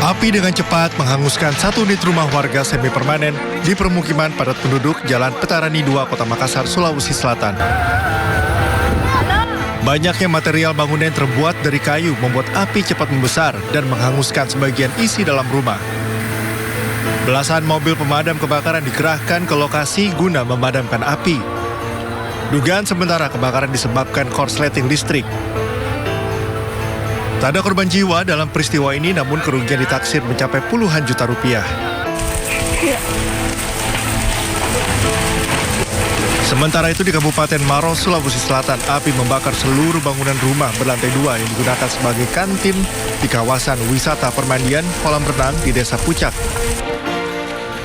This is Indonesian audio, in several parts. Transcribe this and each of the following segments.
Api dengan cepat menghanguskan satu unit rumah warga semi permanen di permukiman padat penduduk Jalan Petarani 2, Kota Makassar, Sulawesi Selatan. Banyaknya material bangunan yang terbuat dari kayu membuat api cepat membesar dan menghanguskan sebagian isi dalam rumah. Belasan mobil pemadam kebakaran dikerahkan ke lokasi guna memadamkan api. Dugaan sementara kebakaran disebabkan korsleting listrik. Tak ada korban jiwa dalam peristiwa ini, namun kerugian ditaksir mencapai puluhan juta rupiah. Sementara itu di Kabupaten Maros, Sulawesi Selatan, api membakar seluruh bangunan rumah berlantai 2 yang digunakan sebagai kantin di kawasan wisata permandian kolam renang di Desa Pucak.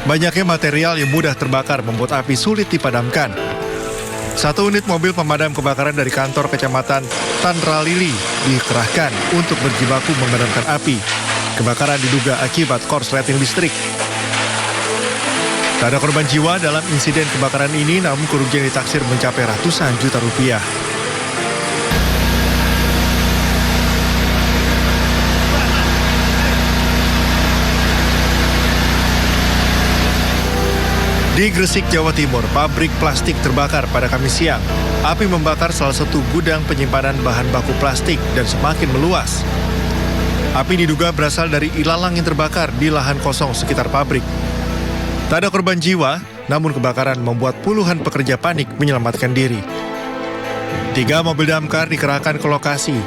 Banyaknya material yang mudah terbakar membuat api sulit dipadamkan. Satu unit mobil pemadam kebakaran dari kantor Kecamatan Tandralili dikerahkan untuk berjibaku memadamkan api. Kebakaran diduga akibat korsleting listrik. Tak ada korban jiwa dalam insiden kebakaran ini, namun kerugian ditaksir mencapai ratusan juta rupiah. Di Gresik, Jawa Timur, pabrik plastik terbakar pada Kamis siang. Api membakar salah satu gudang penyimpanan bahan baku plastik dan semakin meluas. Api diduga berasal dari ilalang yang terbakar di lahan kosong sekitar pabrik. Tak ada korban jiwa, namun kebakaran membuat puluhan pekerja panik menyelamatkan diri. 3 mobil damkar dikerahkan ke lokasi.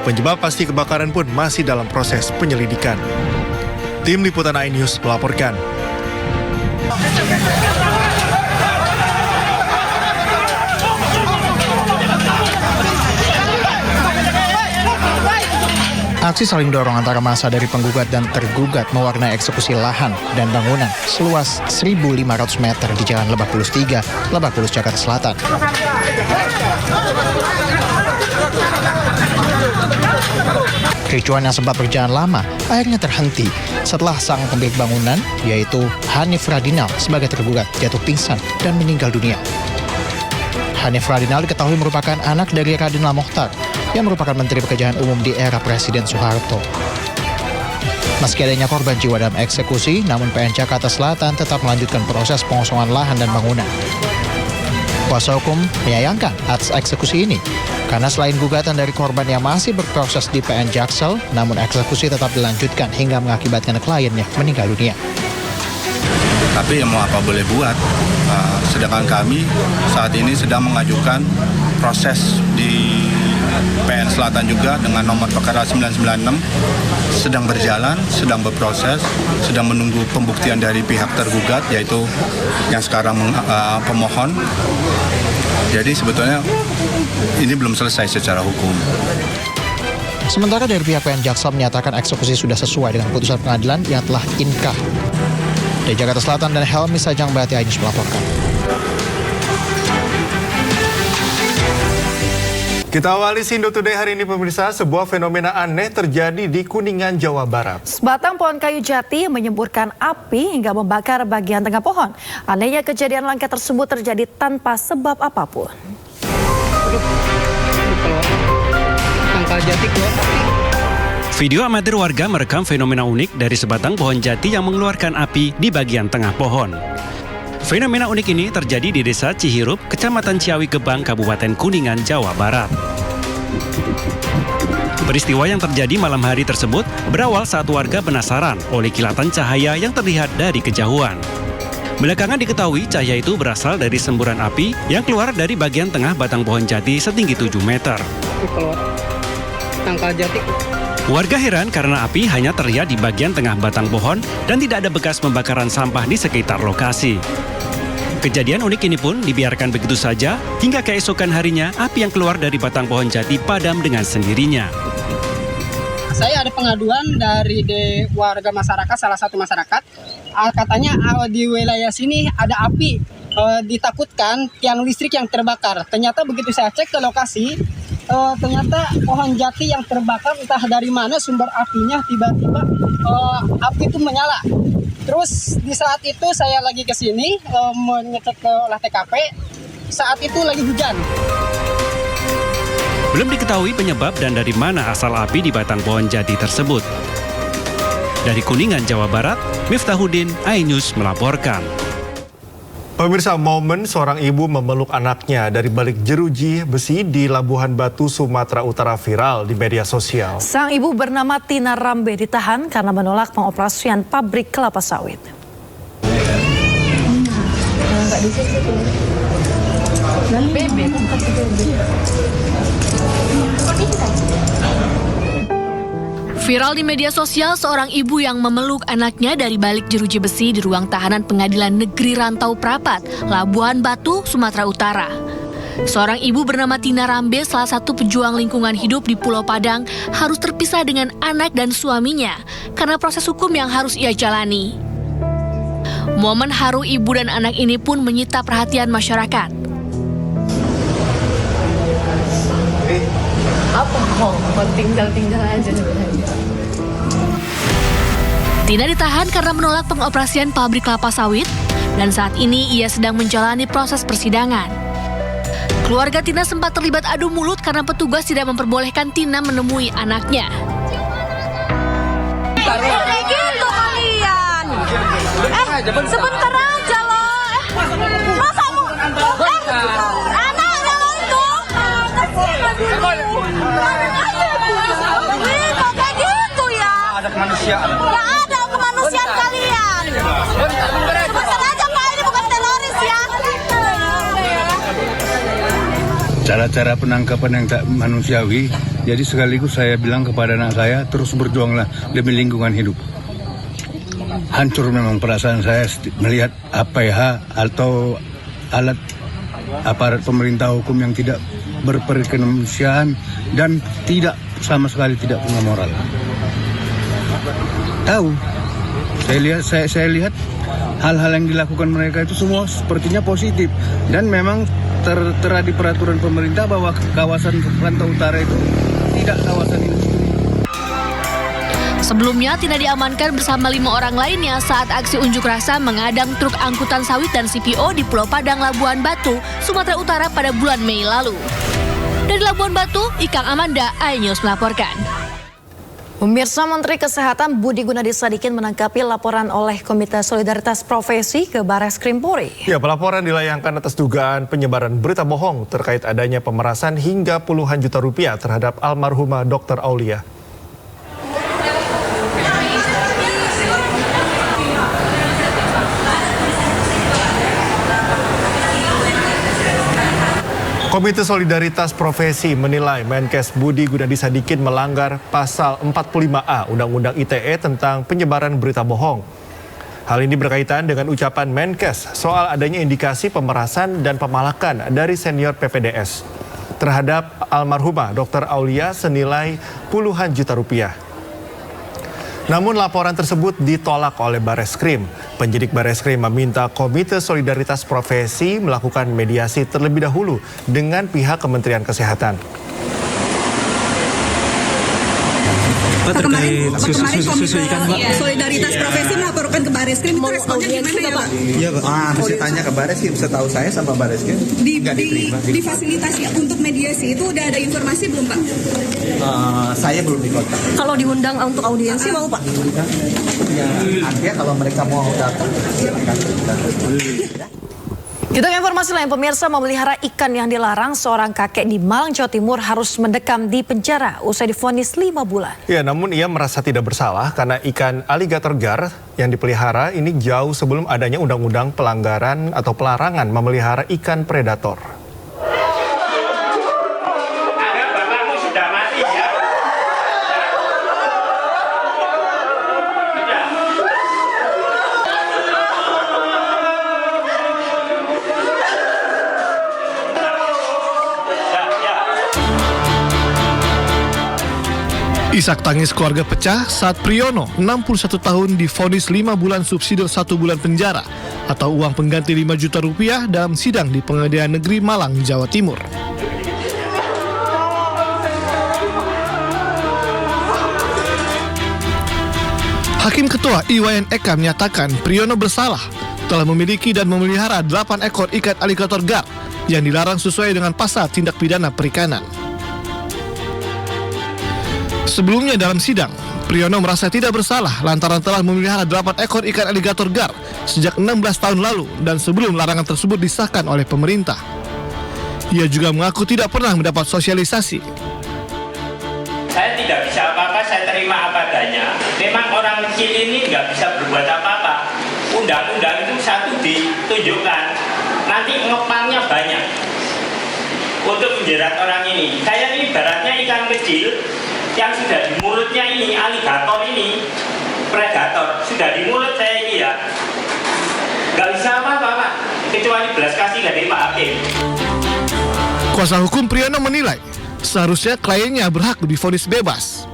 Penyebab pasti kebakaran pun masih dalam proses penyelidikan. Tim Liputan iNews melaporkan. Aksi saling dorong antara massa dari penggugat dan tergugat mewarnai eksekusi lahan dan bangunan seluas 1.500 meter di Jalan Lebak Bulus 3, Lebak Bulus, Jakarta Selatan. Kericuan yang sempat berjalan lama akhirnya terhenti setelah sang pemilik bangunan, yaitu Hanif Radinal sebagai tergugat, jatuh pingsan dan meninggal dunia. Hanif Radinal diketahui merupakan anak dari Radinal Mokhtar yang merupakan Menteri Pekerjaan Umum di era Presiden Soeharto. Meski adanya korban jiwa dalam eksekusi, namun PN Jakarta Selatan tetap melanjutkan proses pengosongan lahan dan bangunan. Kuasa hukum menyayangkan atas eksekusi ini, karena selain gugatan dari korban yang masih berproses di PN Jaksel, namun eksekusi tetap dilanjutkan hingga mengakibatkan kliennya meninggal dunia. Tapi mau apa boleh buat, sedangkan kami saat ini sedang mengajukan proses di PN Selatan juga dengan nomor perkara 996 sedang berjalan, sedang berproses, sedang menunggu pembuktian dari pihak tergugat, yaitu yang sekarang pemohon. Jadi sebetulnya ini belum selesai secara hukum. Sementara dari pihak PN Jaksel menyatakan eksekusi sudah sesuai dengan putusan pengadilan yang telah inkah. Dari Jakarta Selatan dan Helmi Sajang Bati iNews melaporkan. Kita awali Sindo Today hari ini pemirsa, sebuah fenomena aneh terjadi di Kuningan, Jawa Barat. Sebatang pohon kayu jati menyemburkan api hingga membakar bagian tengah pohon. Anehnya kejadian langka tersebut terjadi tanpa sebab apapun. Video amatir warga merekam fenomena unik dari sebatang pohon jati yang mengeluarkan api di bagian tengah pohon. Fenomena unik ini terjadi di Desa Cihirup, Kecamatan Ciawi Gebang, Kabupaten Kuningan, Jawa Barat. Peristiwa yang terjadi malam hari tersebut berawal saat warga penasaran oleh kilatan cahaya yang terlihat dari kejauhan. Belakangan diketahui cahaya itu berasal dari semburan api yang keluar dari bagian tengah batang pohon jati setinggi 7 meter. Warga heran karena api hanya terlihat di bagian tengah batang pohon dan tidak ada bekas pembakaran sampah di sekitar lokasi. Kejadian unik ini pun dibiarkan begitu saja hingga keesokan harinya api yang keluar dari batang pohon jati padam dengan sendirinya. Saya ada pengaduan dari warga masyarakat, salah satu masyarakat, katanya di wilayah sini ada api, ditakutkan tiang listrik yang terbakar. Ternyata begitu saya cek ke lokasi, ternyata pohon jati yang terbakar, entah dari mana sumber apinya, tiba-tiba api itu menyala. Terus di saat itu saya lagi ke sini mengecek ke olah TKP, saat itu lagi hujan. Belum diketahui penyebab dan dari mana asal api di batang pohon jati tersebut. Dari Kuningan, Jawa Barat, Miftahudin, iNews melaporkan. Pemirsa, momen seorang ibu memeluk anaknya dari balik jeruji besi di Labuhan Batu, Sumatera Utara viral di media sosial. Sang ibu bernama Tina Rambe ditahan karena menolak pengoperasian pabrik kelapa sawit. Viral di media sosial seorang ibu yang memeluk anaknya dari balik jeruji besi di ruang tahanan Pengadilan Negeri Rantau Prapat, Labuhan Batu, Sumatera Utara. Seorang ibu bernama Tina Rambe, salah satu pejuang lingkungan hidup di Pulau Padang, harus terpisah dengan anak dan suaminya karena proses hukum yang harus ia jalani. Momen haru ibu dan anak ini pun menyita perhatian masyarakat. Tina ditahan karena menolak pengoperasian pabrik kelapa sawit dan saat ini ia sedang menjalani proses persidangan. Keluarga Tina sempat terlibat adu mulut karena petugas tidak memperbolehkan Tina menemui anaknya. Kayak gitu kalian. Sebentar aja loh. Masa mau anaknya untuk kok kayak gitu ya? Ada kemanusiaan. Nggak ada kemanusiaan kalian. Sebentar aja Pak, ini bukan teroris ya. Cara-cara penangkapan yang tak manusiawi. Jadi sekaligus saya bilang kepada anak saya, terus berjuanglah demi lingkungan hidup. Hancur memang perasaan saya melihat APH atau alat aparat pemerintah hukum yang tidak berperkemanusiaan dan tidak sama sekali tidak punya moral. Tahu, saya lihat hal-hal yang dilakukan mereka itu semua sepertinya positif dan memang tertera di peraturan pemerintah bahwa kawasan Rantau Utara itu tidak kawasan industri. Sebelumnya, Tina diamankan bersama 5 orang lainnya saat aksi unjuk rasa mengadang truk angkutan sawit dan CPO di Pulau Padang, Labuhan Batu, Sumatera Utara pada bulan Mei lalu. Dari Labuhan Batu, Ikang Amanda, iNews melaporkan. Pemirsa, Menteri Kesehatan Budi Gunadi Sadikin menanggapi laporan oleh Komite Solidaritas Profesi ke Barreskrim Polri. Ya, pelaporan dilayangkan atas dugaan penyebaran berita bohong terkait adanya pemerasan hingga puluhan juta rupiah terhadap almarhumah Dr. Aulia. Komite Solidaritas Profesi menilai Menkes Budi Gunadi Sadikin melanggar pasal 45A Undang-Undang ITE tentang penyebaran berita bohong. Hal ini berkaitan dengan ucapan Menkes soal adanya indikasi pemerasan dan pemalakan dari senior PPDS terhadap almarhumah Dr. Aulia senilai puluhan juta rupiah. Namun laporan tersebut ditolak oleh Barreskrim. Penyidik Barreskrim meminta Komite Solidaritas Profesi melakukan mediasi terlebih dahulu dengan pihak Kementerian Kesehatan. Kemarin Solidaritas Profesi melaporkan ke Barreskrim, itu responnya gimana ya Pak? Iya Pak, mesti tanya ke Barreskrim, setahu saya sama Barreskrim nggak diterima. Difasilitasi untuk mediasi itu udah ada informasi belum Pak? Saya belum dikontak. Kalau diundang untuk audiensi mau Pak? Ya, artinya kalau mereka mau datang, silakan. Kita ke informasi lain, pemirsa, memelihara ikan yang dilarang, seorang kakek di Malang, Jawa Timur harus mendekam di penjara usai divonis 5 bulan. Ya, namun ia merasa tidak bersalah karena ikan aligator gar yang dipelihara ini jauh sebelum adanya undang-undang pelanggaran atau pelarangan memelihara ikan predator. Isak tangis keluarga pecah saat Priyono, 61 tahun, divonis 5 bulan subsidi 1 bulan penjara atau uang pengganti 5 juta rupiah dalam sidang di Pengadilan Negeri Malang, Jawa Timur. Hakim Ketua Iwayan Eka menyatakan Priyono bersalah telah memiliki dan memelihara 8 ekor ikan aligator gar yang dilarang sesuai dengan pasal tindak pidana perikanan. Sebelumnya dalam sidang, Priyono merasa tidak bersalah lantaran telah memelihara 8 ekor ikan aligator gar sejak 16 tahun lalu dan sebelum larangan tersebut disahkan oleh pemerintah. Ia juga mengaku tidak pernah mendapat sosialisasi. Saya tidak bisa apa-apa, saya terima apa adanya. Memang orang kecil ini nggak bisa berbuat apa-apa. Undang-undang itu satu ditunjukkan, nanti ngepangnya banyak untuk menjerat orang ini. Saya ini ibaratnya ikan kecil yang sudah di mulutnya ini, aligator ini, predator, sudah di mulut saya ini ya. Nggak bisa apa-apa, Pak, kecuali belas kasih dari Pak Hakim. Kuasa hukum Priyono menilai seharusnya kliennya berhak divonis bebas.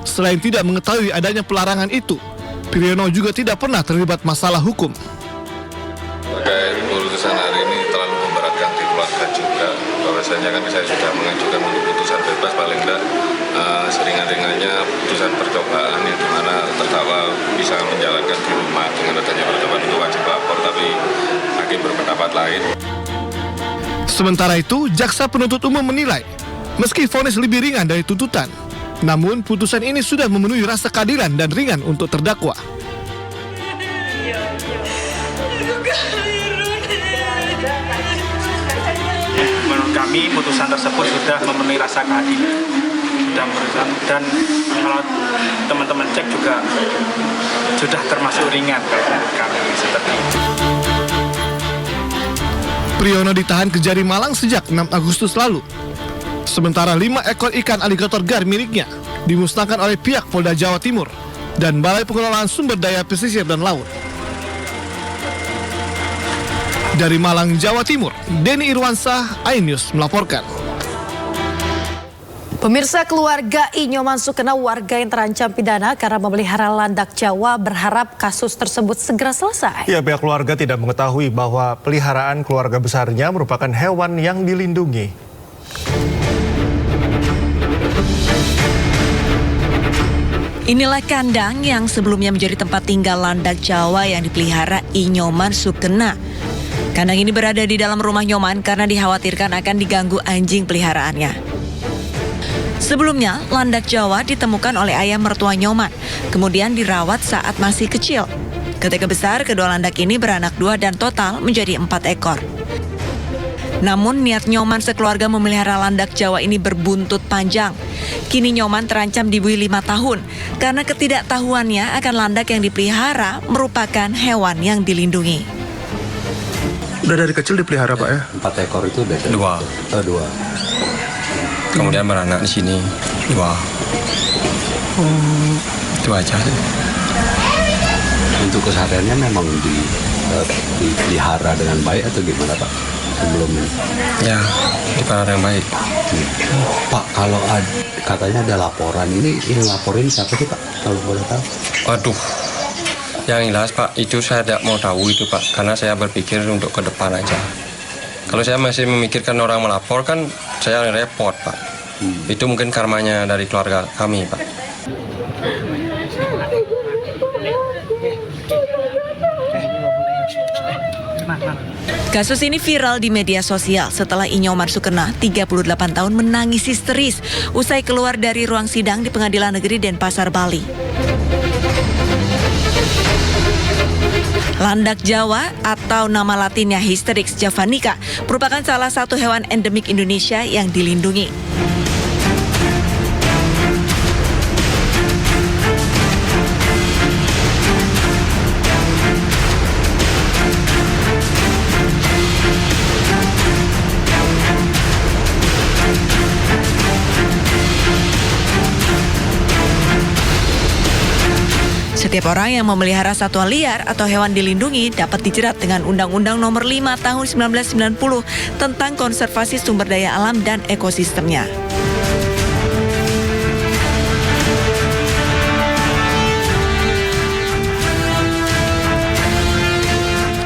Selain tidak mengetahui adanya pelarangan itu, Priyono juga tidak pernah terlibat masalah hukum. Terkait putusan hari ini terlalu memberatkan di keluarga juga. Bahwasanya kan saya sudah mengajukan untuk putusan bebas, paling tidak seringan-ringannya putusan percobaan yang dimana terdakwa bisa menjalankan di rumah dengan adanya percobaan itu wajib lapor, tapi hakim berpendapat lain. Sementara itu, jaksa penuntut umum menilai meski vonis lebih ringan dari tuntutan, namun putusan ini sudah memenuhi rasa keadilan dan ringan untuk terdakwa. Menurut kami putusan tersebut sudah memenuhi rasa keadilan dan kalau teman-teman cek juga sudah termasuk ringan kami seperti itu. Priyono ditahan Kejari Malang sejak 6 Agustus lalu. Sementara 5 ekor ikan aligator gar miliknya dimusnahkan oleh pihak Polda Jawa Timur dan Balai Pengelolaan Sumber Daya Pesisir dan Laut. Dari Malang, Jawa Timur, Denny Irwansah, iNews melaporkan. Pemirsa, keluarga Inyoman Sukena, warga yang terancam pidana karena memelihara landak Jawa, berharap kasus tersebut segera selesai. Ya, pihak keluarga tidak mengetahui bahwa peliharaan keluarga besarnya merupakan hewan yang dilindungi. Inilah kandang yang sebelumnya menjadi tempat tinggal landak Jawa yang dipelihara Inyoman Sukena. Kandang ini berada di dalam rumah Nyoman karena dikhawatirkan akan diganggu anjing peliharaannya. Sebelumnya, landak Jawa ditemukan oleh ayah mertua Nyoman, kemudian dirawat saat masih kecil. Ketika besar, kedua landak ini beranak 2 dan total menjadi 4 ekor. Namun niat Nyoman sekeluarga memelihara landak Jawa ini berbuntut panjang. Kini Nyoman terancam dibui 5 tahun karena ketidaktahuannya akan landak yang dipelihara merupakan hewan yang dilindungi. Udah dari kecil dipelihara Pak ya? 4 ekor itu udah 2. Kemudian beranak di sini 2. Itu aja. Untuk kesehariannya memang dipelihara dengan baik atau gimana Pak? Sebelumnya? Ya, dipelihara dengan baik. Pak, kalau katanya ada laporan, ini yang laporin siapa sih Pak? Kalau boleh tahu? Waduh, yang jelas Pak, itu saya tidak mau tahu itu Pak, karena saya berpikir untuk ke depan aja. Kalau saya masih memikirkan orang melapor kan saya repot Pak. Itu mungkin karmanya dari keluarga kami Pak. Kasus ini viral di media sosial setelah Inyoman Sukena, 38 tahun, menangis histeris usai keluar dari ruang sidang di Pengadilan Negeri Denpasar, Bali. Landak Jawa atau nama latinnya Hysterix javanica merupakan salah satu hewan endemik Indonesia yang dilindungi. Setiap orang yang memelihara satwa liar atau hewan dilindungi dapat dijerat dengan Undang-Undang Nomor 5 Tahun 1990 tentang konservasi sumber daya alam dan ekosistemnya.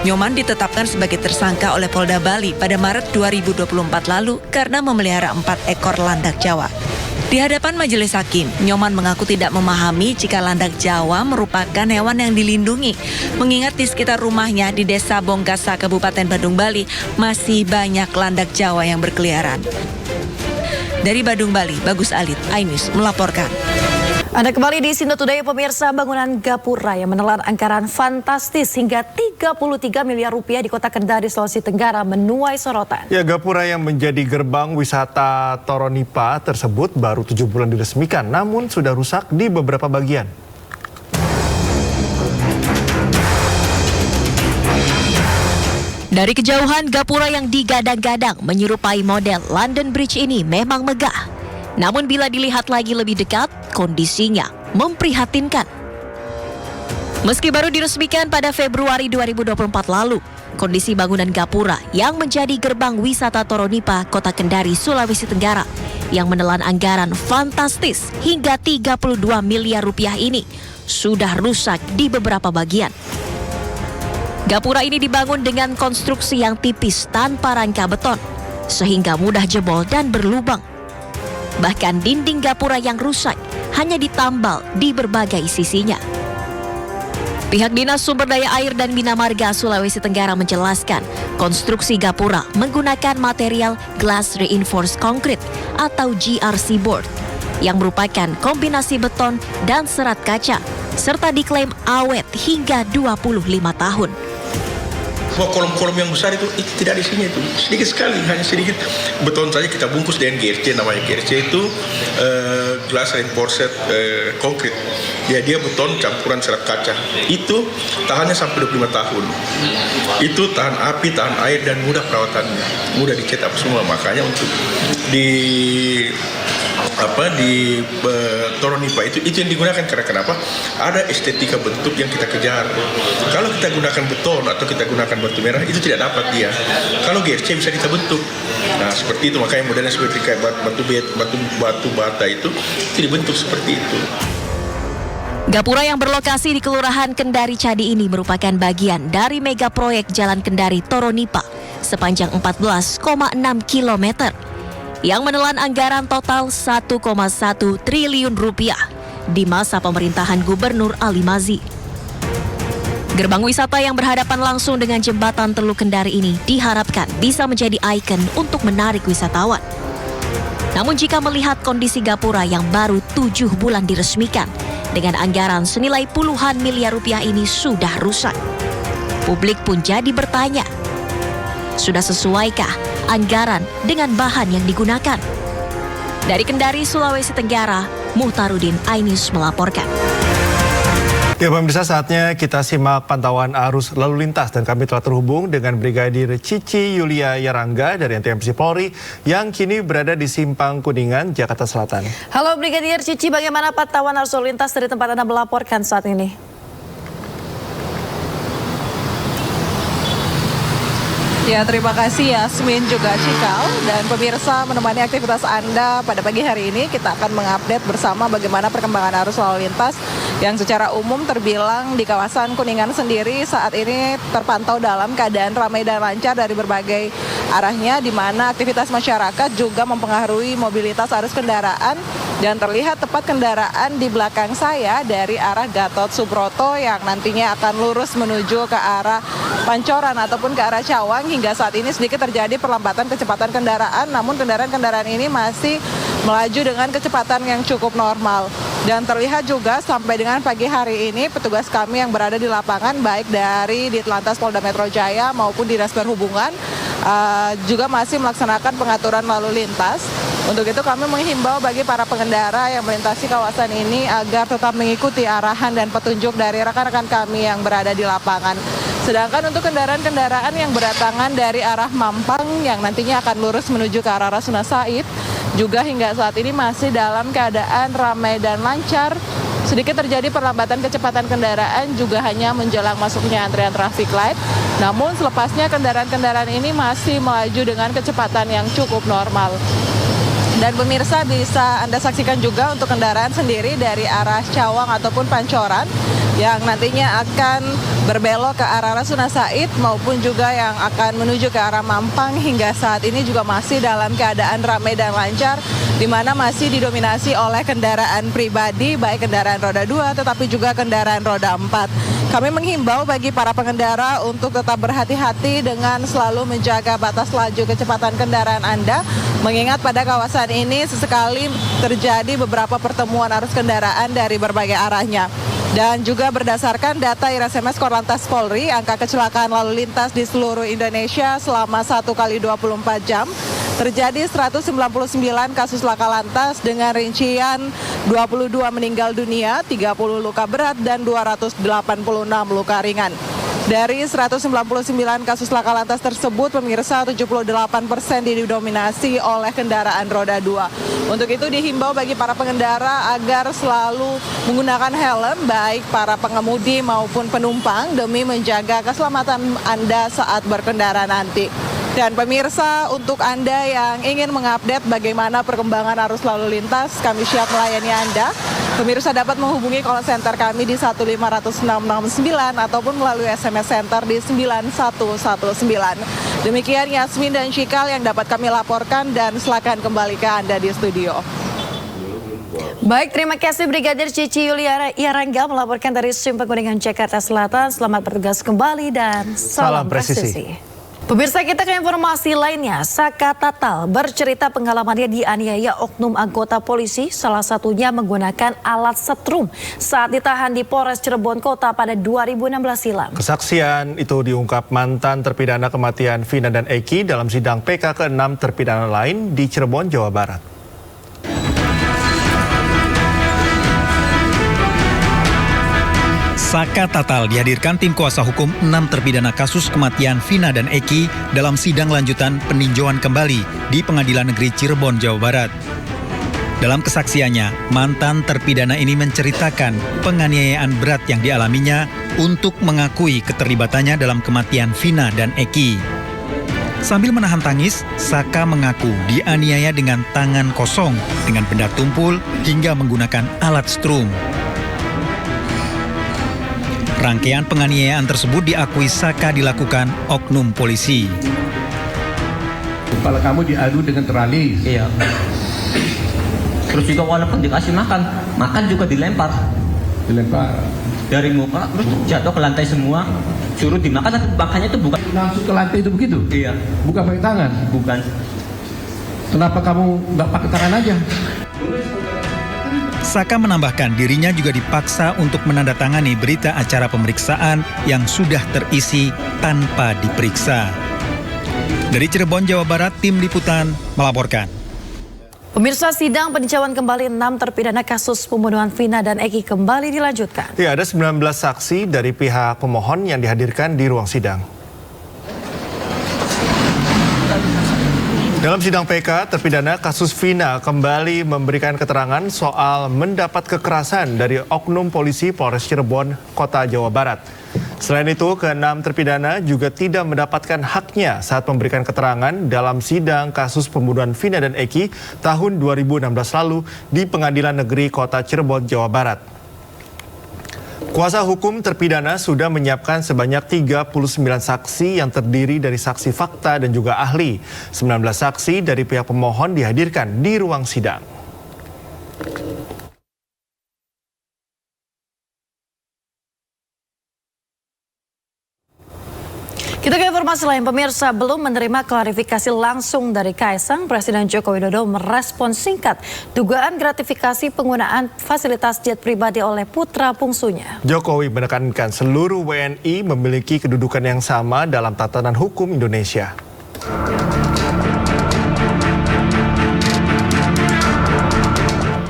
Nyoman ditetapkan sebagai tersangka oleh Polda Bali pada Maret 2024 lalu karena memelihara 4 ekor landak Jawa. Di hadapan majelis hakim, Nyoman mengaku tidak memahami jika landak Jawa merupakan hewan yang dilindungi. Mengingat di sekitar rumahnya di Desa Bongkasa, Kabupaten Badung, Bali, masih banyak landak Jawa yang berkeliaran. Dari Badung, Bali, Bagus Alit, iNews melaporkan. Anda kembali di Sindo Today, pemirsa. Bangunan gapura yang menelan anggaran fantastis hingga 33 miliar rupiah di kota Kendari, Sulawesi Tenggara menuai sorotan. Ya, gapura yang menjadi gerbang wisata Toronipa tersebut baru 7 bulan diresmikan, namun sudah rusak di beberapa bagian. Dari kejauhan, gapura yang digadang-gadang menyerupai model London Bridge ini memang megah. Namun bila dilihat lagi lebih dekat, kondisinya memprihatinkan. Meski baru diresmikan pada Februari 2024 lalu, kondisi bangunan gapura yang menjadi gerbang wisata Toronipa, Kota Kendari, Sulawesi Tenggara, yang menelan anggaran fantastis hingga 32 miliar rupiah ini sudah rusak di beberapa bagian. Gapura ini dibangun dengan konstruksi yang tipis tanpa rangka beton, sehingga mudah jebol dan berlubang. Bahkan dinding gapura yang rusak hanya ditambal di berbagai sisinya. Pihak Dinas Sumber Daya Air dan Bina Marga Sulawesi Tenggara menjelaskan, konstruksi gapura menggunakan material Glass Reinforced Concrete atau GRC board yang merupakan kombinasi beton dan serat kaca, serta diklaim awet hingga 25 tahun. Kolom-kolom yang besar itu tidak di sini, itu sedikit sekali, hanya sedikit beton saja kita bungkus dengan GRC. Namanya GRC itu glass reinforced concrete. Ya, dia beton campuran serat kaca. Itu tahannya sampai 25 tahun. Itu tahan api, tahan air, dan mudah perawatannya, mudah dicetak semua. Makanya untuk di Toronipa itu yang digunakan karena kenapa? Ada estetika bentuk yang kita kejar. Kalau kita gunakan beton atau kita gunakan batu merah itu tidak dapat dia. Kalau GRC bisa kita bentuk. Nah, seperti itu, makanya modelnya seperti kayak batu bata itu dibentuk seperti itu. Gapura yang berlokasi di Kelurahan Kendari Cadi ini merupakan bagian dari mega proyek Jalan Kendari Toronipa sepanjang 14,6 km. Yang menelan anggaran total 1,1 triliun rupiah di masa pemerintahan Gubernur Ali Mazi. Gerbang wisata yang berhadapan langsung dengan jembatan Teluk Kendari ini diharapkan bisa menjadi ikon untuk menarik wisatawan. Namun jika melihat kondisi gapura yang baru 7 bulan diresmikan dengan anggaran senilai puluhan miliar rupiah ini sudah rusak, publik pun jadi bertanya, sudah sesuaikah anggaran dengan bahan yang digunakan? Dari Kendari, Sulawesi Tenggara, Muhtarudin, iNews melaporkan. Ya, pemirsa, saatnya kita simak pantauan arus lalu lintas dan kami telah terhubung dengan Brigadir Cici Yulia Yarangga dari NTMC Polri yang kini berada di Simpang Kuningan, Jakarta Selatan. Halo Brigadir Cici, bagaimana pantauan arus lalu lintas dari tempat Anda melaporkan saat ini? Ya, terima kasih Yasmin juga Cikal, dan pemirsa menemani aktivitas Anda pada pagi hari ini. Kita akan mengupdate bersama bagaimana perkembangan arus lalu lintas yang secara umum terbilang di kawasan Kuningan sendiri saat ini terpantau dalam keadaan ramai dan lancar dari berbagai arahnya, di mana aktivitas masyarakat juga mempengaruhi mobilitas arus kendaraan. Dan terlihat tepat kendaraan di belakang saya dari arah Gatot Subroto yang nantinya akan lurus menuju ke arah Pancoran ataupun ke arah Cawang. Hingga saat ini sedikit terjadi perlambatan kecepatan kendaraan, namun kendaraan-kendaraan ini masih melaju dengan kecepatan yang cukup normal. Dan terlihat juga sampai dengan pagi hari ini petugas kami yang berada di lapangan, baik dari Ditlantas Polda Metro Jaya maupun Dinas Perhubungan, juga masih melaksanakan pengaturan lalu lintas. Untuk itu kami menghimbau bagi para pengendara yang melintasi kawasan ini agar tetap mengikuti arahan dan petunjuk dari rekan-rekan kami yang berada di lapangan. Sedangkan untuk kendaraan-kendaraan yang berdatangan dari arah Mampang yang nantinya akan lurus menuju ke arah Rasuna Said, juga hingga saat ini masih dalam keadaan ramai dan lancar. Sedikit terjadi perlambatan kecepatan kendaraan juga hanya menjelang masuknya antrian traffic light. Namun selepasnya kendaraan-kendaraan ini masih melaju dengan kecepatan yang cukup normal. Dan pemirsa bisa Anda saksikan juga untuk kendaraan sendiri dari arah Cawang ataupun Pancoran. yang nantinya akan berbelok ke arah Rasuna Said maupun juga yang akan menuju ke arah Mampang hingga saat ini juga masih dalam keadaan ramai dan lancar, di mana masih didominasi oleh kendaraan pribadi, baik kendaraan roda 2 tetapi juga kendaraan roda 4. Kami menghimbau bagi para pengendara untuk tetap berhati-hati dengan selalu menjaga batas laju kecepatan kendaraan Anda, mengingat pada kawasan ini sesekali terjadi beberapa pertemuan arus kendaraan dari berbagai arahnya. Dan juga berdasarkan data IRSMS Korlantas Polri, angka kecelakaan lalu lintas di seluruh Indonesia selama 1 kali 24 jam terjadi 199 kasus laka lantas dengan rincian 22 meninggal dunia, 30 luka berat, dan 286 luka ringan. Dari 199 kasus laka lantas tersebut, pemirsa 78% didominasi oleh kendaraan roda 2. Untuk itu dihimbau bagi para pengendara agar selalu menggunakan helm, baik para pengemudi maupun penumpang, demi menjaga keselamatan Anda saat berkendara nanti. Dan pemirsa, untuk Anda yang ingin mengupdate bagaimana perkembangan arus lalu lintas, kami siap melayani Anda. Pemirsa dapat menghubungi call center kami di 15669 ataupun melalui SMS center di 9119. Demikian Yasmin dan Cikal yang dapat kami laporkan, dan silakan kembali ke Anda di studio. Baik, terima kasih Brigadir Cici Yuliara Irangga melaporkan dari Simpang Kuningan, Jakarta Selatan. Selamat bertugas kembali dan salam presisi. Pemirsa, kita ke informasi lainnya. Saka Tatal bercerita pengalamannya dianiaya oknum anggota polisi, salah satunya menggunakan alat setrum saat ditahan di Polres Cirebon Kota pada 2016 silam. Kesaksian itu diungkap mantan terpidana kematian Vina dan Eki dalam sidang PK ke-6 terpidana lain di Cirebon, Jawa Barat. Saka Tatal dihadirkan tim kuasa hukum 6 terpidana kasus kematian Vina dan Eki dalam sidang lanjutan peninjauan kembali di Pengadilan Negeri Cirebon, Jawa Barat. Dalam kesaksiannya, mantan terpidana ini menceritakan penganiayaan berat yang dialaminya untuk mengakui keterlibatannya dalam kematian Vina dan Eki. Sambil menahan tangis, Saka mengaku dianiaya dengan tangan kosong, dengan benda tumpul, hingga menggunakan alat strum. Rangkaian penganiayaan tersebut diakui Saka dilakukan oknum polisi. Kepala kamu diadu dengan teralis. Iya. Terus juga walaupun dikasih makan juga dilempar. Dilempar. Dari muka, terus jatuh ke lantai semua. Suruh dimakan, tapi makannya itu bukan langsung ke lantai itu begitu? Iya. Bukan pakai tangan? Bukan. Kenapa kamu nggak pakai tangan aja? Saka menambahkan dirinya juga dipaksa untuk menandatangani berita acara pemeriksaan yang sudah terisi tanpa diperiksa. Dari Cirebon, Jawa Barat, Tim Liputan melaporkan. Pemirsa, sidang peninjauan kembali 6 terpidana kasus pembunuhan Vina dan Eki kembali dilanjutkan. Ya, ada 19 saksi dari pihak pemohon yang dihadirkan di ruang sidang. Dalam sidang PK, terpidana kasus Vina kembali memberikan keterangan soal mendapat kekerasan dari oknum polisi Polres Cirebon, Kota Jawa Barat. Selain itu, ke-6 terpidana juga tidak mendapatkan haknya saat memberikan keterangan dalam sidang kasus pembunuhan Vina dan Eki tahun 2016 lalu di Pengadilan Negeri Kota Cirebon, Jawa Barat. Kuasa hukum terpidana sudah menyiapkan sebanyak 39 saksi yang terdiri dari saksi fakta dan juga ahli. 19 saksi dari pihak pemohon dihadirkan di ruang sidang. Kita ke informasi lain, pemirsa. Belum menerima klarifikasi langsung dari Kaisang, Presiden Joko Widodo merespon singkat dugaan gratifikasi penggunaan fasilitas jet pribadi oleh putra bungsunya. Jokowi menekankan seluruh WNI memiliki kedudukan yang sama dalam tatanan hukum Indonesia.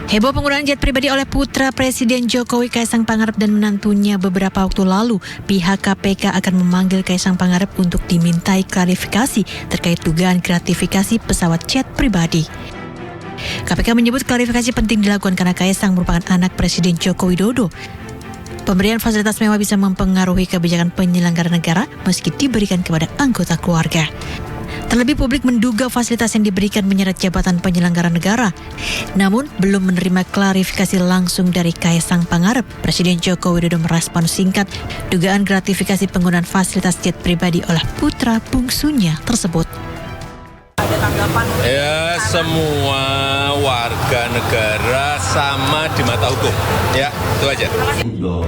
Heboh penggunaan jet pribadi oleh putra Presiden Jokowi, Kaisang Pangarep dan menantunya beberapa waktu lalu. Pihak KPK akan memanggil Kaisang Pangarep untuk dimintai klarifikasi terkait dugaan gratifikasi pesawat jet pribadi. KPK menyebut klarifikasi penting dilakukan karena Kaisang merupakan anak Presiden Joko Widodo. Pemberian fasilitas mewah bisa mempengaruhi kebijakan penyelenggara negara meski diberikan kepada anggota keluarga. Terlebih publik menduga fasilitas yang diberikan menyeret jabatan penyelenggara negara. Namun belum menerima klarifikasi langsung dari Kaisang Pangarep. Presiden Joko Widodo merespon singkat dugaan gratifikasi penggunaan fasilitas jet pribadi oleh putra bungsunya tersebut. Ya, semua warga negara sama di mata hukum. Ya, itu aja.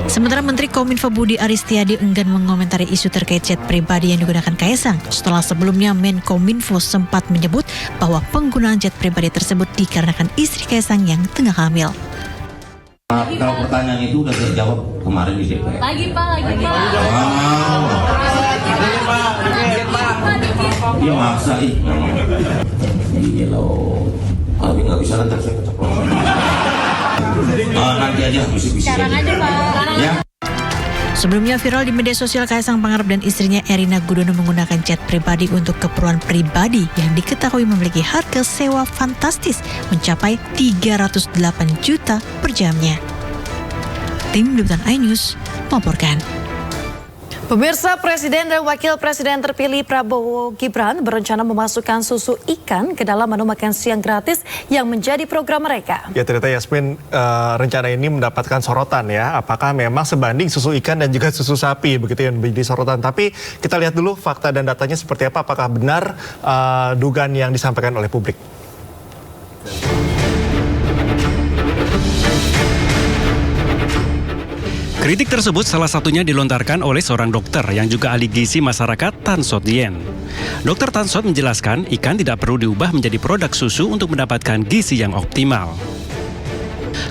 Sementara Menteri Kominfo Budi Aristiadi enggan mengomentari isu terkait jet pribadi yang digunakan Kaisang setelah sebelumnya Menkominfo sempat menyebut bahwa penggunaan jet pribadi tersebut dikarenakan istri Kaisang yang tengah hamil. Kalau pertanyaan itu udah terjawab kemarin di DPR. Lagi Pak. Iya maksa Iya loh. Tapi nggak bisa nanti saya keceplosan. Nanti aja bisik-bisik. Sekarang aja Pak. Ya. Sebelumnya viral di media sosial Kaisang Pangarep dan istrinya Erina Gudono menggunakan jet pribadi untuk keperluan pribadi yang diketahui memiliki harga sewa fantastis mencapai 308 juta per jamnya. Tim Liputan iNews melaporkan. Pemirsa, Presiden dan Wakil Presiden terpilih Prabowo Gibran berencana memasukkan susu ikan ke dalam menu makan siang gratis yang menjadi program mereka. Ya ternyata Yasmin, rencana ini mendapatkan sorotan ya. Apakah memang sebanding susu ikan dan juga susu sapi begitu yang menjadi sorotan. Tapi kita lihat dulu fakta dan datanya seperti apa. Apakah benar dugaan yang disampaikan oleh publik. Kritik tersebut salah satunya dilontarkan oleh seorang dokter yang juga ahli gizi masyarakat, Tan Sot Yen. Dr. Tan Sot menjelaskan ikan tidak perlu diubah menjadi produk susu untuk mendapatkan gizi yang optimal.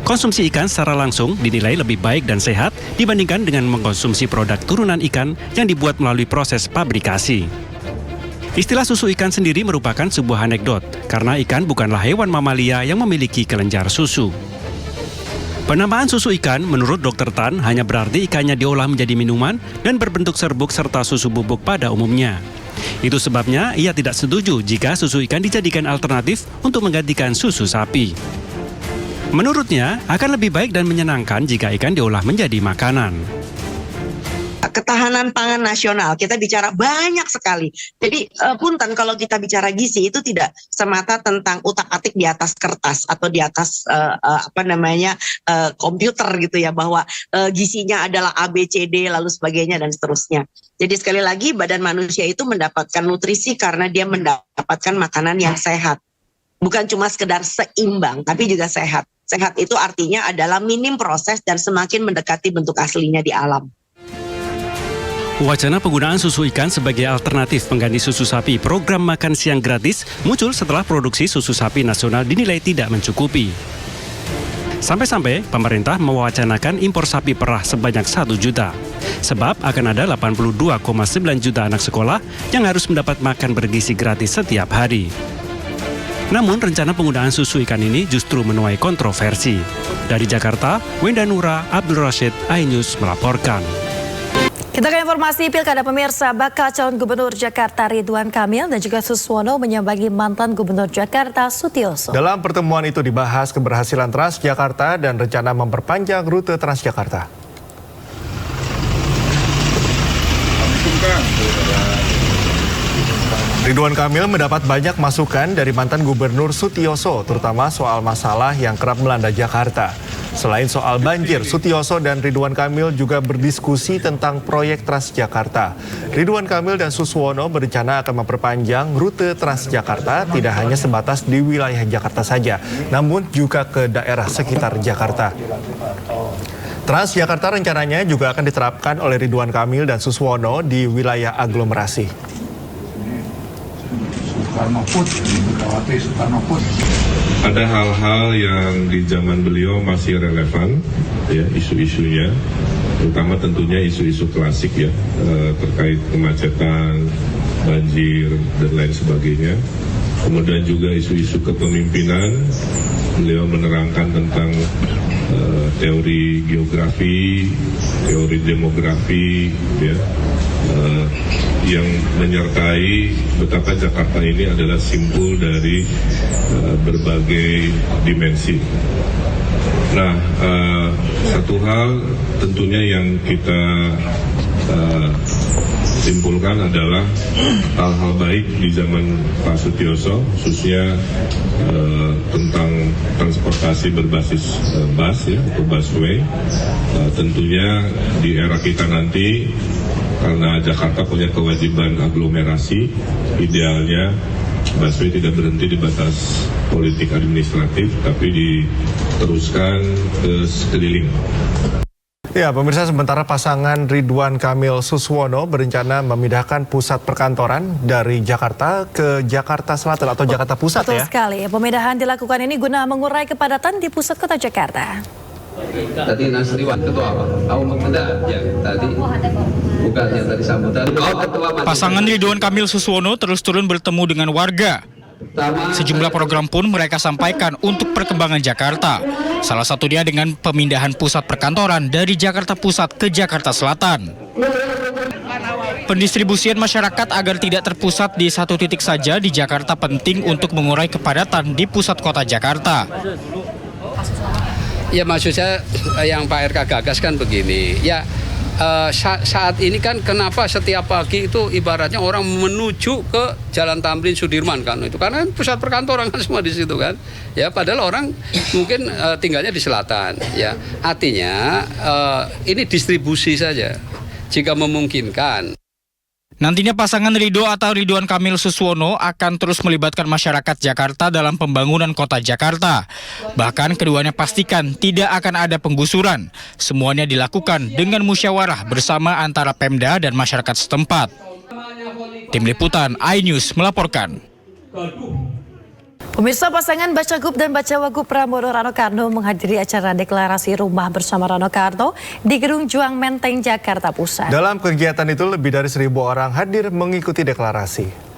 Konsumsi ikan secara langsung dinilai lebih baik dan sehat dibandingkan dengan mengkonsumsi produk turunan ikan yang dibuat melalui proses pabrikasi. Istilah susu ikan sendiri merupakan sebuah anekdot karena ikan bukanlah hewan mamalia yang memiliki kelenjar susu. Penamaan susu ikan menurut Dr. Tan hanya berarti ikannya diolah menjadi minuman dan berbentuk serbuk serta susu bubuk pada umumnya. Itu sebabnya ia tidak setuju jika susu ikan dijadikan alternatif untuk menggantikan susu sapi. Menurutnya, akan lebih baik dan menyenangkan jika ikan diolah menjadi makanan. Ketahanan pangan nasional, kita bicara banyak sekali. Jadi punten kalau kita bicara gizi itu tidak semata tentang utak-atik di atas kertas atau di atas komputer gitu ya, bahwa gizinya adalah A, B, C, D lalu sebagainya dan seterusnya. Jadi sekali lagi badan manusia itu mendapatkan nutrisi karena dia mendapatkan makanan yang sehat. Bukan cuma sekedar seimbang, tapi juga sehat. Sehat itu artinya adalah minim proses dan semakin mendekati bentuk aslinya di alam. Wacana penggunaan susu ikan sebagai alternatif pengganti susu sapi program makan siang gratis muncul setelah produksi susu sapi nasional dinilai tidak mencukupi. Sampai-sampai pemerintah mewacanakan impor sapi perah sebanyak 1 juta. Sebab akan ada 82,9 juta anak sekolah yang harus mendapat makan bergizi gratis setiap hari. Namun rencana penggunaan susu ikan ini justru menuai kontroversi. Dari Jakarta, Wenda Nura, Abdul Rashid, iNews melaporkan. Kita ke informasi Pilkada, pemirsa. Bakal calon Gubernur Jakarta Ridwan Kamil dan juga Suswono menyambangi mantan Gubernur Jakarta Sutioso. Dalam pertemuan itu dibahas keberhasilan Transjakarta dan rencana memperpanjang rute Transjakarta. Ridwan Kamil mendapat banyak masukan dari mantan Gubernur Sutioso, terutama soal masalah yang kerap melanda Jakarta. Selain soal banjir, Sutioso dan Ridwan Kamil juga berdiskusi tentang proyek Transjakarta. Ridwan Kamil dan Suswono berencana akan memperpanjang rute Transjakarta tidak hanya sebatas di wilayah Jakarta saja, namun juga ke daerah sekitar Jakarta. Transjakarta rencananya juga akan diterapkan oleh Ridwan Kamil dan Suswono di wilayah aglomerasi. Ada hal-hal yang di zaman beliau masih relevan, ya, isu-isunya, terutama tentunya isu-isu klasik ya, terkait kemacetan, banjir dan lain sebagainya. Kemudian juga isu-isu kepemimpinan, beliau menerangkan tentang teori geografi, teori demografi, ya, yang menyertai betapa Jakarta ini adalah simbol dari berbagai dimensi. Nah, satu hal tentunya yang kita simpulkan adalah hal-hal baik di zaman Pak Sutioso, khususnya tentang transportasi berbasis bus ya, atau busway. Tentunya di era kita nanti, karena Jakarta punya kewajiban aglomerasi, idealnya busway tidak berhenti di batas politik administratif, tapi diteruskan ke sekeliling. Ya, pemirsa, sementara pasangan Ridwan Kamil Suswono berencana memindahkan pusat perkantoran dari Jakarta ke Jakarta Selatan atau Jakarta Pusat. Betul ya. sekali. Pemindahan dilakukan ini guna mengurai kepadatan di pusat kota Jakarta. Tadi Nasriwan ketua apa? Tadi bukan yang tadi sambutan. Pasangan Ridwan Kamil Suswono terus turun bertemu dengan warga. Sejumlah program pun mereka sampaikan untuk perkembangan Jakarta. Salah satunya dengan pemindahan pusat perkantoran dari Jakarta Pusat ke Jakarta Selatan. Pendistribusian masyarakat agar tidak terpusat di satu titik saja di Jakarta penting untuk mengurai kepadatan di pusat kota Jakarta. Ya, maksud saya yang Pak RK gagas kan begini, ya saat ini kan kenapa setiap pagi itu ibaratnya orang menuju ke Jalan Tamrin Sudirman kan, itu karena pusat perkantoran kan semua di situ kan, ya padahal orang mungkin tinggalnya di selatan, ya artinya ini distribusi saja jika memungkinkan. Nantinya pasangan Ridho atau Ridwan Kamil Suswono akan terus melibatkan masyarakat Jakarta dalam pembangunan kota Jakarta. Bahkan keduanya pastikan tidak akan ada penggusuran. Semuanya dilakukan dengan musyawarah bersama antara Pemda dan masyarakat setempat. Tim Liputan iNews melaporkan. Pemirsa, pasangan Bacagup dan Bacawagup Pramono Rano Karno menghadiri acara deklarasi rumah bersama Rano Karno di Gedung Juang Menteng, Jakarta Pusat. Dalam kegiatan itu lebih dari 1.000 orang hadir mengikuti deklarasi.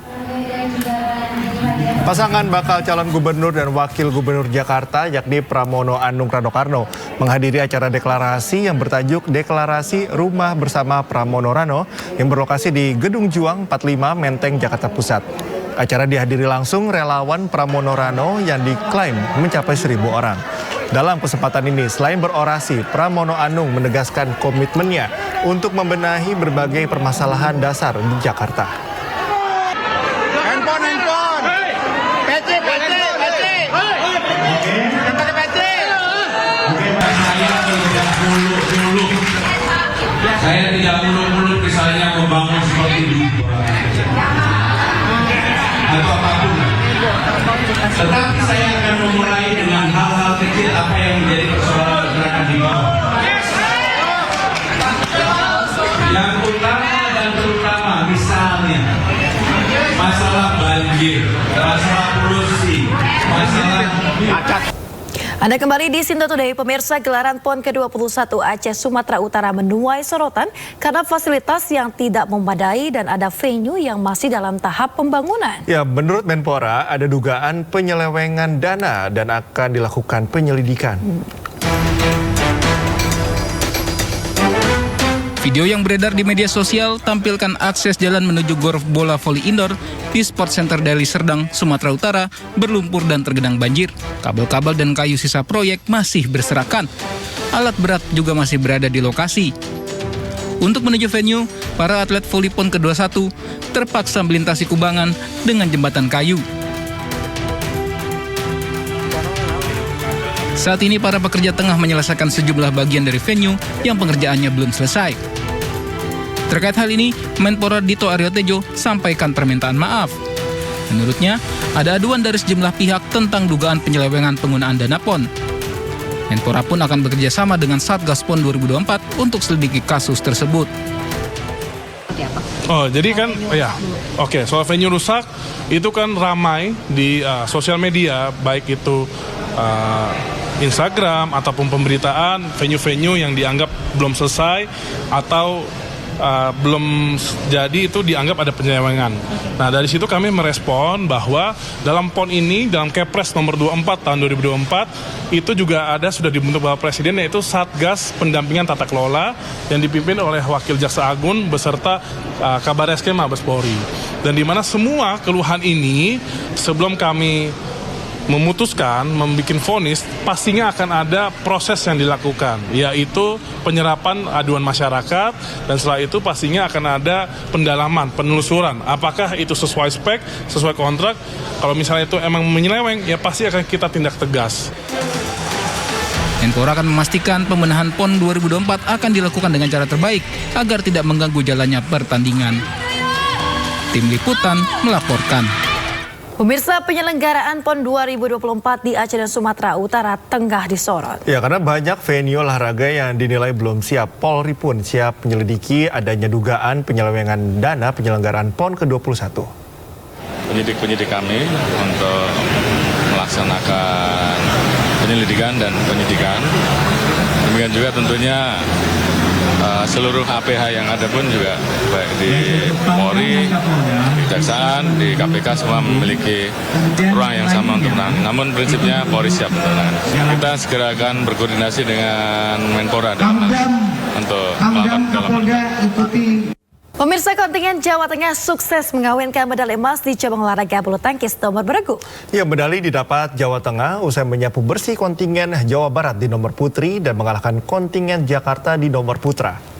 Pasangan bakal calon gubernur dan wakil gubernur Jakarta yakni Pramono Anung Rano Karno menghadiri acara deklarasi yang bertajuk Deklarasi Rumah Bersama Pramono Rano yang berlokasi di Gedung Juang 45 Menteng, Jakarta Pusat. Acara dihadiri langsung relawan Pramono Rano yang diklaim mencapai 1.000 orang. Dalam kesempatan ini, selain berorasi, Pramono Anung menegaskan komitmennya untuk membenahi berbagai permasalahan dasar di Jakarta. Handphone. PC. Yang pakai PC. Saya tidak muluk-muluk misalnya membangun seperti ini. Atau apapun. Tetapi saya akan memulai dengan hal-hal kecil apa yang menjadi persoalan gerakan di bawah. Yang utama dan terutama misalnya masalah banjir, masalah polusi, masalah acat. Anda kembali di Sinta Today, pemirsa. Gelaran PON ke-21 Aceh Sumatera Utara menuai sorotan karena fasilitas yang tidak memadai dan ada venue yang masih dalam tahap pembangunan. Ya, menurut Menpora ada dugaan penyelewengan dana dan akan dilakukan penyelidikan. Video yang beredar di media sosial tampilkan akses jalan menuju gor bola voli indoor di Sport Center Deli Serdang, Sumatera Utara berlumpur dan tergenang banjir. Kabel-kabel dan kayu sisa proyek masih berserakan. Alat berat juga masih berada di lokasi. Untuk menuju venue, para atlet voli PON ke-21 terpaksa melintasi kubangan dengan jembatan kayu. Saat ini para pekerja tengah menyelesaikan sejumlah bagian dari venue yang pengerjaannya belum selesai. Terkait hal ini, Menpora Dito Aryo Tejo sampaikan permintaan maaf. Menurutnya, ada aduan dari sejumlah pihak tentang dugaan penyelewengan penggunaan dana PON. Menpora pun akan bekerja sama dengan Satgas PON 2024 untuk selidiki kasus tersebut. Oh, jadi kan, soal venue rusak, itu kan ramai di sosial media, baik itu Instagram ataupun pemberitaan venue-venue yang dianggap belum selesai atau belum jadi, itu dianggap ada penyelewengan. Nah, dari situ kami merespon bahwa dalam PON ini, dalam Kepres nomor 24 tahun 2024, itu juga sudah dibentuk Bapak Presiden, yaitu Satgas Pendampingan Tata Kelola yang dipimpin oleh Wakil Jaksa Agung beserta Kabar Eskrim Mabes Polri. Dan di mana semua keluhan ini sebelum kami memutuskan, membuat vonis, pastinya akan ada proses yang dilakukan, yaitu penyerapan aduan masyarakat, dan setelah itu pastinya akan ada pendalaman, penelusuran. Apakah itu sesuai spek, sesuai kontrak? Kalau misalnya itu emang menyeleweng, ya pasti akan kita tindak tegas. Menpora akan memastikan pembenahan PON 2024 akan dilakukan dengan cara terbaik agar tidak mengganggu jalannya pertandingan. Tim Liputan melaporkan. Pemirsa, penyelenggaraan PON 2024 di Aceh dan Sumatera Utara tengah disorot. Ya, karena banyak venue olahraga yang dinilai belum siap. Polri pun siap menyelidiki adanya dugaan penyelewengan dana penyelenggaraan PON ke-21. Penyidik kami untuk melaksanakan penyelidikan dan penyidikan. Demikian juga tentunya seluruh APH yang ada pun juga baik di Polri, di Kejaksaan, di KPK semua memiliki ruang yang sama untuk menangani. Namun prinsipnya Polri siap untuk menangani. Kita segera akan berkoordinasi dengan Menpora untuk melakukan pendalaman. Pemirsa, kontingen Jawa Tengah sukses mengawinkan medali emas di cabang olahraga bulu tangkis nomor beregu. Ya, medali didapat Jawa Tengah usai menyapu bersih kontingen Jawa Barat di nomor putri dan mengalahkan kontingen Jakarta di nomor putra.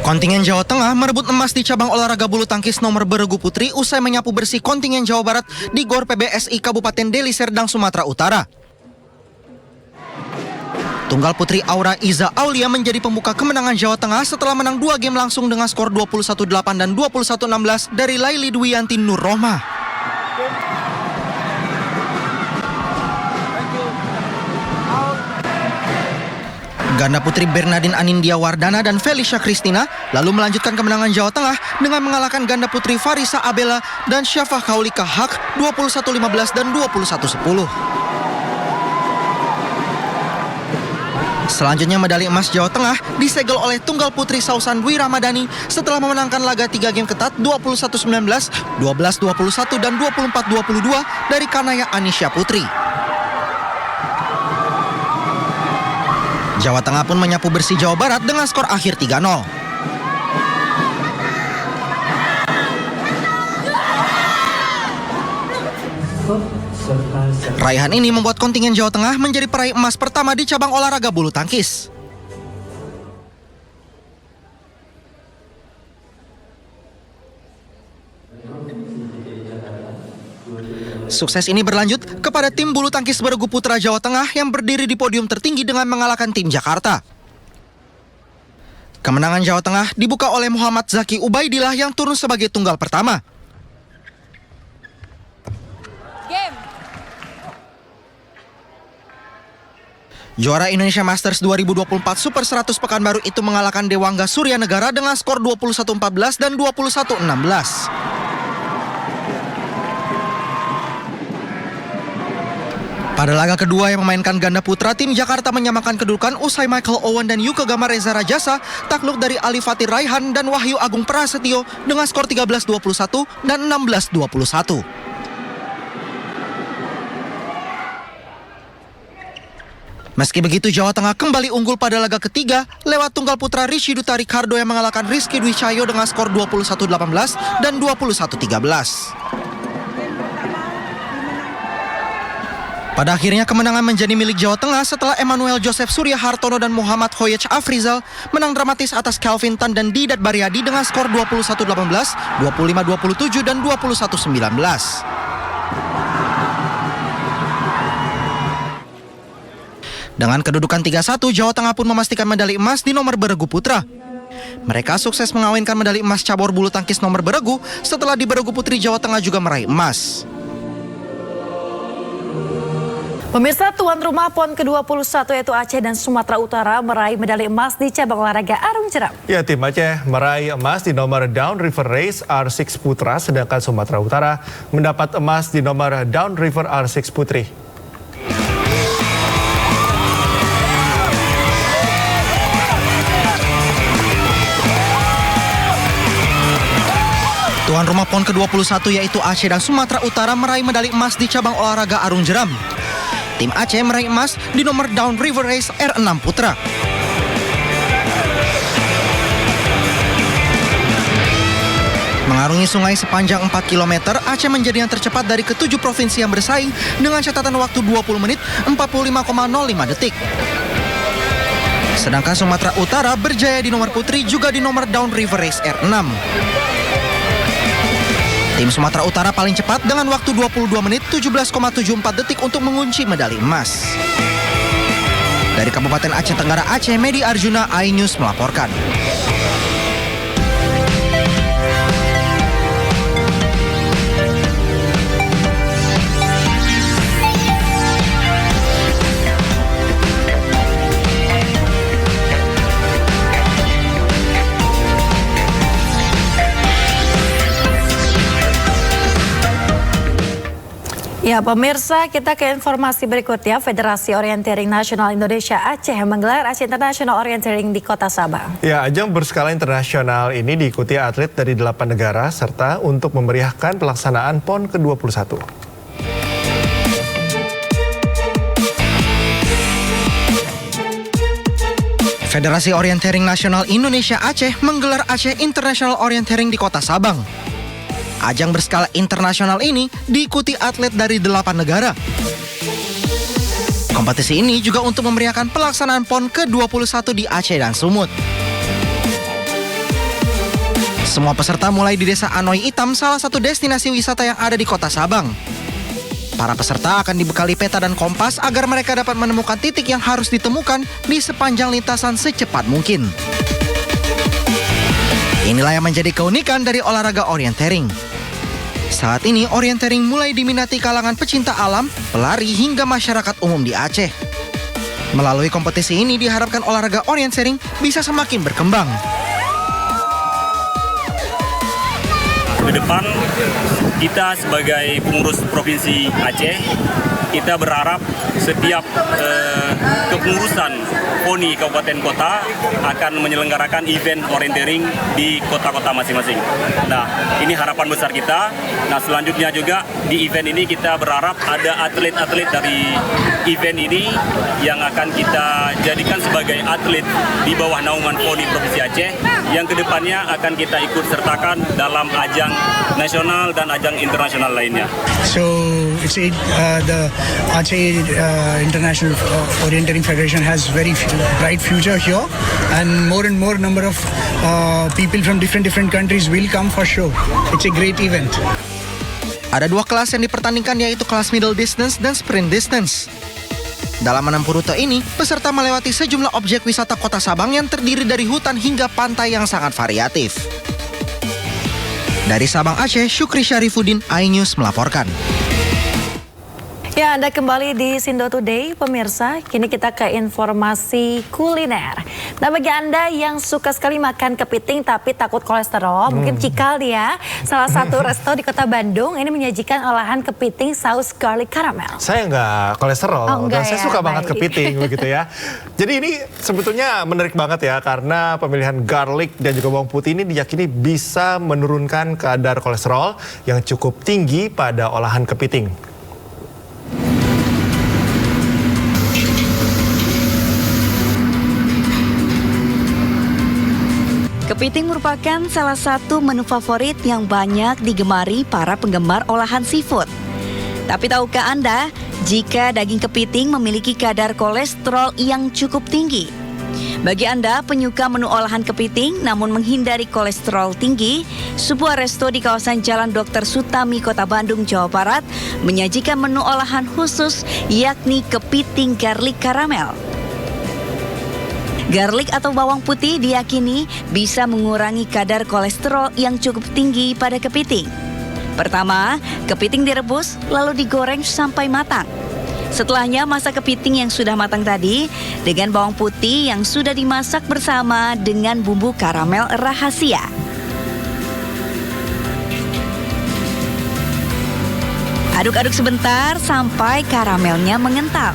Kontingen Jawa Tengah merebut emas di cabang olahraga bulu tangkis nomor beregu putri usai menyapu bersih kontingen Jawa Barat di GOR PBSI Kabupaten Deli Serdang, Sumatera Utara. Tunggal putri Aura Iza Aulia menjadi pembuka kemenangan Jawa Tengah setelah menang 2 game langsung dengan skor 21-8 dan 21-16 dari Laili Dwiyanti Nur Rohmah. Ganda putri Bernardine Anindya Wardana dan Felicia Christina lalu melanjutkan kemenangan Jawa Tengah dengan mengalahkan ganda putri Farisa Abela dan Syafah Kaulika Haq 21-15 dan 21-10. Selanjutnya medali emas Jawa Tengah disegel oleh tunggal putri Sausan Dwi Ramadhani setelah memenangkan laga 3 game ketat 21-19, 12-21 dan 24-22 dari Kanaya Anisya Putri. Jawa Tengah pun menyapu bersih Jawa Barat dengan skor akhir 3-0. Raihan ini membuat kontingen Jawa Tengah menjadi peraih emas pertama di cabang olahraga bulu tangkis. Sukses ini berlanjut kepada tim bulu tangkis beregu putra Jawa Tengah yang berdiri di podium tertinggi dengan mengalahkan tim Jakarta. Kemenangan Jawa Tengah dibuka oleh Muhammad Zaki Ubaidillah yang turun sebagai tunggal pertama. Juara Indonesia Masters 2024 Super 100 Pekanbaru itu mengalahkan Dewangga Surya Negara dengan skor 21-14 dan 21-16. Pada laga kedua yang memainkan ganda putra, tim Jakarta menyamakan kedudukan usai Michael Owen dan Yuka Gama Reza Rajasa takluk dari Ali Fatir Raihan dan Wahyu Agung Prasetyo dengan skor 13-21 dan 16-21. Meski begitu, Jawa Tengah kembali unggul pada laga ketiga lewat tunggal putra Rishi Duta Ricardo yang mengalahkan Rizky Dwi Cahyo dengan skor 21-18 dan 21-13. Pada akhirnya kemenangan menjadi milik Jawa Tengah setelah Emmanuel Joseph Surya Hartono dan Muhammad Hoyech Afrizal menang dramatis atas Kelvin Tan dan Didat Baryadi dengan skor 21-18, 25-27 dan 21-19. Dengan kedudukan 3-1, Jawa Tengah pun memastikan medali emas di nomor beregu putra. Mereka sukses mengawinkan medali emas cabur bulu tangkis nomor beregu setelah di beregu putri Jawa Tengah juga meraih emas. Pemirsa, tuan rumah PON ke-21 yaitu Aceh dan Sumatera Utara meraih medali emas di cabang olahraga arung jeram. Ya, tim Aceh meraih emas di nomor Down River Race R6 Putra, sedangkan Sumatera Utara mendapat emas di nomor Down River R6 Putri. Tuan rumah PON ke-21 yaitu Aceh dan Sumatera Utara meraih medali emas di cabang olahraga arung jeram. Tim Aceh meraih emas di nomor Down River Race R6 Putra. Mengarungi sungai sepanjang 4 km, Aceh menjadi yang tercepat dari ke-7 provinsi yang bersaing dengan catatan waktu 20 menit 45,05 detik. Sedangkan Sumatera Utara berjaya di nomor putri juga di nomor downriver race R6. Tim Sumatera Utara paling cepat dengan waktu 22 menit 17,74 detik untuk mengunci medali emas. Dari Kabupaten Aceh Tenggara Aceh, Medi Arjuna, iNews melaporkan. Ya pemirsa, kita ke informasi berikutnya. Federasi Orienteering Nasional Indonesia Aceh menggelar Aceh International Orienteering di Kota Sabang. Ya, ajang berskala internasional ini diikuti atlet dari 8 negara serta untuk memeriahkan pelaksanaan PON ke-21. Federasi Orienteering Nasional Indonesia Aceh menggelar Aceh International Orienteering di Kota Sabang. Ajang berskala internasional ini diikuti atlet dari 8 negara. Kompetisi ini juga untuk memeriahkan pelaksanaan PON ke-21 di Aceh dan Sumut. Semua peserta mulai di Desa Anoy Itam, salah satu destinasi wisata yang ada di Kota Sabang. Para peserta akan dibekali peta dan kompas agar mereka dapat menemukan titik yang harus ditemukan di sepanjang lintasan secepat mungkin. Inilah yang menjadi keunikan dari olahraga orienteering. Saat ini orienteering mulai diminati kalangan pecinta alam, pelari hingga masyarakat umum di Aceh. Melalui kompetisi ini diharapkan olahraga orienteering bisa semakin berkembang. Ke depan kita sebagai pengurus Provinsi Aceh, kita berharap setiap kepengurusan PONI Kabupaten Kota akan menyelenggarakan event orienteering di kota-kota masing-masing. Nah, ini harapan besar kita. Nah, selanjutnya juga di event ini kita berharap ada atlet-atlet dari event ini yang akan kita jadikan sebagai atlet di bawah naungan PONI Provinsi Aceh yang kedepannya akan kita ikut sertakan dalam ajang nasional dan ajang internasional lainnya. So it's the Aceh International Orienteering Federation has very bright future here, and more number of people from different countries will come for show. It's a great event. Ada 2 kelas yang dipertandingkan, yaitu kelas middle distance dan sprint distance. Dalam menempuh rute ini, peserta melewati sejumlah objek wisata Kota Sabang yang terdiri dari hutan hingga pantai yang sangat variatif. Dari Sabang Aceh, Syukri Syarifuddin, iNews melaporkan. Ya, Anda kembali di Sindo Today, pemirsa. Kini kita ke informasi kuliner. Nah, bagi Anda yang suka sekali makan kepiting tapi takut kolesterol, mungkin Cikal dia, salah satu resto di Kota Bandung ini menyajikan olahan kepiting saus garlic caramel. Saya nggak kolesterol, dan saya suka banget kepiting begitu ya. Jadi ini sebetulnya menarik banget ya, karena pemilihan garlic dan juga bawang putih ini diyakini bisa menurunkan kadar kolesterol yang cukup tinggi pada olahan kepiting. Kepiting merupakan salah satu menu favorit yang banyak digemari para penggemar olahan seafood. Tapi tahukah Anda, jika daging kepiting memiliki kadar kolesterol yang cukup tinggi? Bagi Anda penyuka menu olahan kepiting namun menghindari kolesterol tinggi, sebuah resto di kawasan Jalan Dr. Sutami, Kota Bandung, Jawa Barat menyajikan menu olahan khusus yakni kepiting garlic caramel. Garlic atau bawang putih diyakini bisa mengurangi kadar kolesterol yang cukup tinggi pada kepiting. Pertama, kepiting direbus lalu digoreng sampai matang. Setelahnya masak kepiting yang sudah matang tadi dengan bawang putih yang sudah dimasak bersama dengan bumbu karamel rahasia. Aduk-aduk sebentar sampai karamelnya mengental.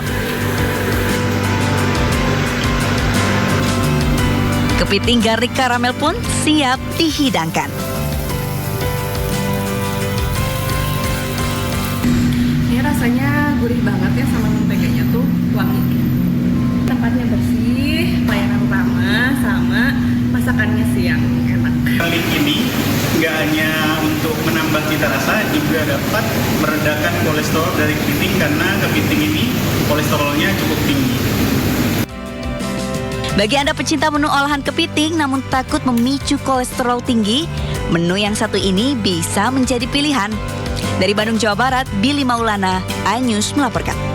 Kepiting garlic caramel pun siap dihidangkan. Ini rasanya gurih banget ya, sama menteganya tuh wangi. Tempatnya bersih, pelayanan ramah, sama masakannya sih yang enak. Garlic ini nggak hanya meniadakan kolesterol dari kepiting karena kepiting ini kolesterolnya cukup tinggi. Bagi Anda pecinta menu olahan kepiting namun takut memicu kolesterol tinggi, menu yang satu ini bisa menjadi pilihan. Dari Bandung, Jawa Barat, Billy Maulana, iNews melaporkan.